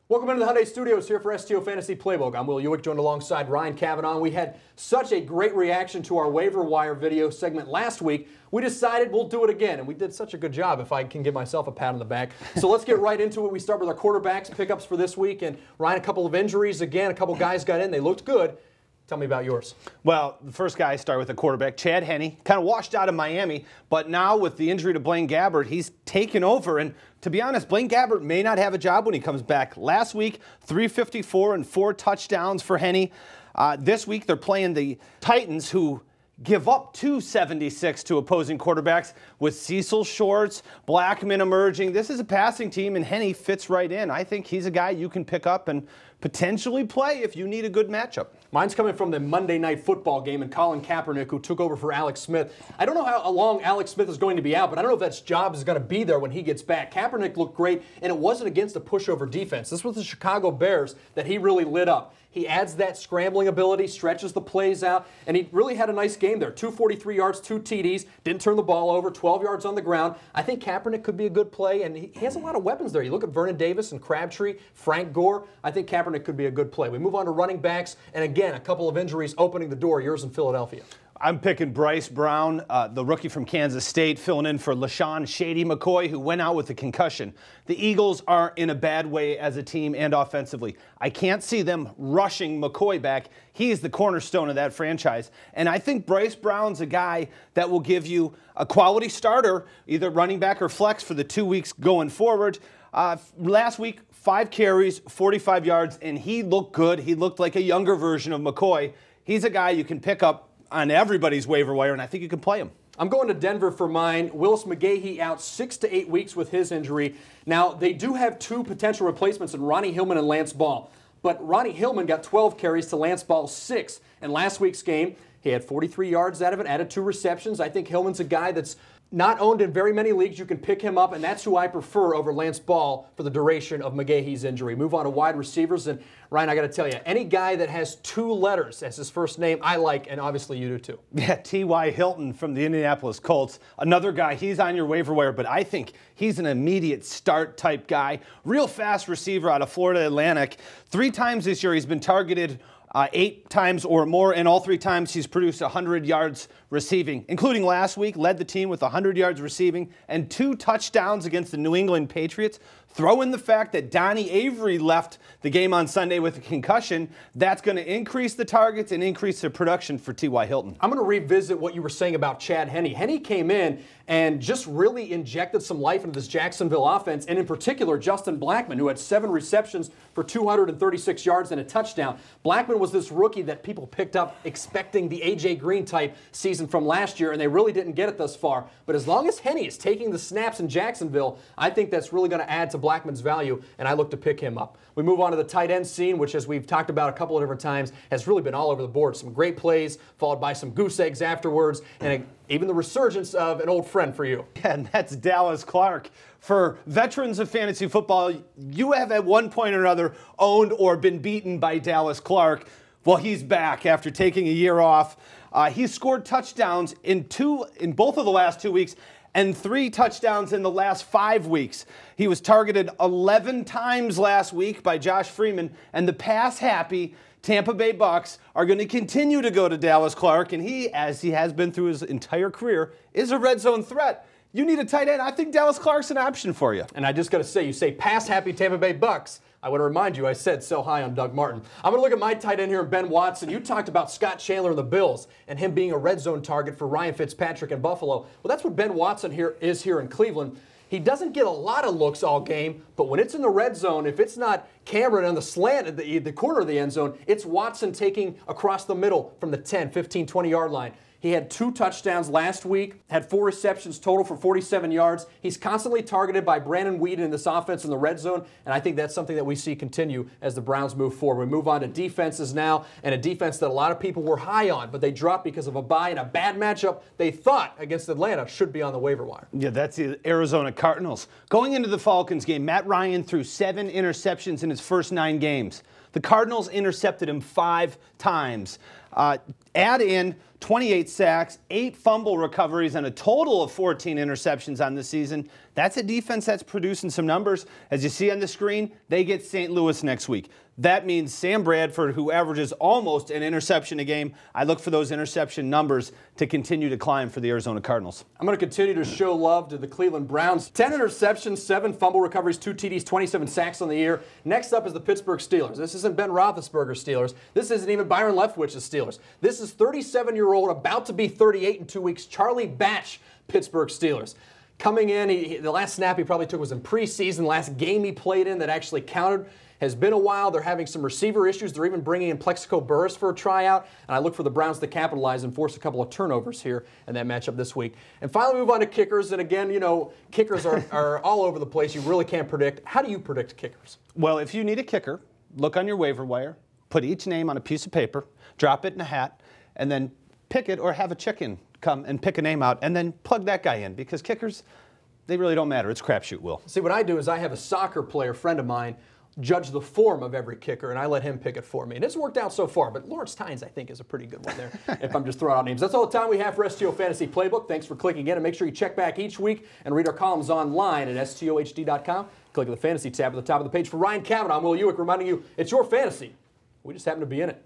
Welcome into the Hyundai Studios here for STO Fantasy Playbook. I'm Will Ewick, joined alongside Ryan Cavanaugh. We had such a great reaction to our waiver wire video segment last week. We decided we'll do it again, and we did such a good job, if I can give myself a pat on the back. So let's get right into it. We start with our quarterbacks pickups for this week. And Ryan, a couple of injuries again. A couple guys got in. They looked good. Tell me about yours. Well, the first guy I start with, the quarterback, Chad Henne, kind of washed out of Miami, but now with the injury to Blaine Gabbert, he's taken over. And to be honest, Blaine Gabbert may not have a job when he comes back. Last week, 354 and 4 touchdowns for Henne. This week, they're playing the Titans, who give up 276 to opposing quarterbacks with Cecil Shorts, Blackman emerging. This is a passing team, and Henne fits right in. I think he's a guy you can pick up and potentially play if you need a good matchup. Mine's coming from the Monday Night Football game, and Colin Kaepernick, who took over for Alex Smith. I don't know how long Alex Smith is going to be out, but I don't know if that job is going to be there when he gets back. Kaepernick looked great, and it wasn't against a pushover defense. This was the Chicago Bears that he really lit up. He adds that scrambling ability, stretches the plays out, and he really had a nice game there. 243 yards, 2 TDs, didn't turn the ball over, 12 yards on the ground. I think Kaepernick could be a good play, and he has a lot of weapons there. You look at Vernon Davis and Crabtree, Frank Gore. I think Kaepernick could be a good play. We move on to running backs, and again, a couple of injuries opening the door. Yours in Philadelphia. I'm picking Bryce Brown, the rookie from Kansas State, filling in for LaShawn Shady McCoy, who went out with a concussion. The Eagles are in a bad way as a team and offensively. I can't see them rushing McCoy back. He is the cornerstone of that franchise. And I think Bryce Brown's a guy that will give you a quality starter, either running back or flex, for the 2 weeks going forward. Last week, 5 carries, 45 yards, and he looked good. He looked like a younger version of McCoy. He's a guy you can pick up on everybody's waiver wire, and I think you can play him. I'm going to Denver for mine. Willis McGahee out 6 to 8 weeks with his injury. Now, they do have 2 potential replacements in Ronnie Hillman and Lance Ball. But Ronnie Hillman got 12 carries to Lance Ball's 6. In last week's game, he had 43 yards out of it, added 2 receptions. I think Hillman's a guy that's not owned in very many leagues. You can pick him up, and that's who I prefer over Lance Ball for the duration of McGahee's injury. Move on to wide receivers, and Ryan, I got to tell you, any guy that has 2 letters as his first name, I like, and obviously you do too. Yeah, T.Y. Hilton from the Indianapolis Colts, another guy. He's on your waiver wire, but I think he's an immediate start type guy. Real fast receiver out of Florida Atlantic. 3 times this year he's been targeted 8 times or more, and all 3 times he's produced 100 yards receiving, including last week, led the team with 100 yards receiving and 2 touchdowns against the New England Patriots. Throw in the fact that Donnie Avery left the game on Sunday with a concussion. That's going to increase the targets and increase the production for T.Y. Hilton. I'm going to revisit what you were saying about Chad Henne. Henne came in and just really injected some life into this Jacksonville offense, and in particular, Justin Blackman, who had 7 receptions for 236 yards and a touchdown. Blackman was this rookie that people picked up expecting the A.J. Green type season from last year, and they really didn't get it thus far. But as long as Henne is taking the snaps in Jacksonville, I think that's really going to add to Blackman's value, and I look to pick him up. We move on to the tight end scene, which, as we've talked about a couple of different times, has really been all over the board. Some great plays, followed by some goose eggs afterwards, and even the resurgence of an old friend for you. Yeah, and that's Dallas Clark. For veterans of fantasy football, you have at one point or another owned or been beaten by Dallas Clark. Well, he's back after taking a year off. He's scored touchdowns in both of the last 2 weeks, and 3 touchdowns in the last 5 weeks. He was targeted 11 times last week by Josh Freeman, and the pass-happy Tampa Bay Bucks are going to continue to go to Dallas Clark, and he, as he has been through his entire career, is a red zone threat. You need a tight end. I think Dallas Clark's an option for you. And I just got to say, you say pass-happy Tampa Bay Bucks. I want to remind you, I said sell high on Doug Martin. I'm going to look at my tight end here, Ben Watson. You talked about Scott Chandler and the Bills and him being a red zone target for Ryan Fitzpatrick in Buffalo. Well, that's what Ben Watson is here in Cleveland. He doesn't get a lot of looks all game, but when it's in the red zone, if it's not Cameron on the slant at the corner of the end zone, it's Watson taking across the middle from the 10, 15, 20-yard line. He had 2 touchdowns last week, had 4 receptions total for 47 yards. He's constantly targeted by Brandon Weeden in this offense in the red zone, and I think that's something that we see continue as the Browns move forward. We move on to defenses now, and a defense that a lot of people were high on, but they dropped because of a bye and a bad matchup they thought against Atlanta should be on the waiver wire. Yeah, that's the Arizona Cardinals. Going into the Falcons game, Matt Ryan threw 7 interceptions in his first 9 games. The Cardinals intercepted him 5 times. Add in 28 sacks, 8 fumble recoveries, and a total of 14 interceptions on the season. That's a defense that's producing some numbers. As you see on the screen, they get St. Louis next week. That means Sam Bradford, who averages almost an interception a game, I look for those interception numbers to continue to climb for the Arizona Cardinals. I'm going to continue to show love to the Cleveland Browns. 10 interceptions, 7 fumble recoveries, 2 TDs, 27 sacks on the year. Next up is the Pittsburgh Steelers. This isn't Ben Roethlisberger's Steelers. This isn't even Byron Leftwich's Steelers. This is 37-year-old, about to be 38 in 2 weeks, Charlie Batch, Pittsburgh Steelers. Coming in, the last snap he probably took was in preseason. Last game he played in that actually counted has been a while. They're having some receiver issues. They're even bringing in Plexico Burress for a tryout. And I look for the Browns to capitalize and force a couple of turnovers here in that matchup this week. And finally, move on to kickers. And again, you know, kickers are all over the place. You really can't predict. How do you predict kickers? Well, if you need a kicker, look on your waiver wire, put each name on a piece of paper, drop it in a hat, and then pick it, or have a chicken come and pick a name out, and then plug that guy in, because kickers, they really don't matter. It's crapshoot, Will. See, what I do is I have a soccer player friend of mine judge the form of every kicker, and I let him pick it for me. And it's worked out so far, but Lawrence Tynes, I think, is a pretty good one there, if I'm just throwing out names. That's all the time we have for STO Fantasy Playbook. Thanks for clicking in, and make sure you check back each week and read our columns online at stohd.com. Click the Fantasy tab at the top of the page. For Ryan Kavanaugh, I'm Will Ewick, reminding you it's your fantasy. We just happen to be in it.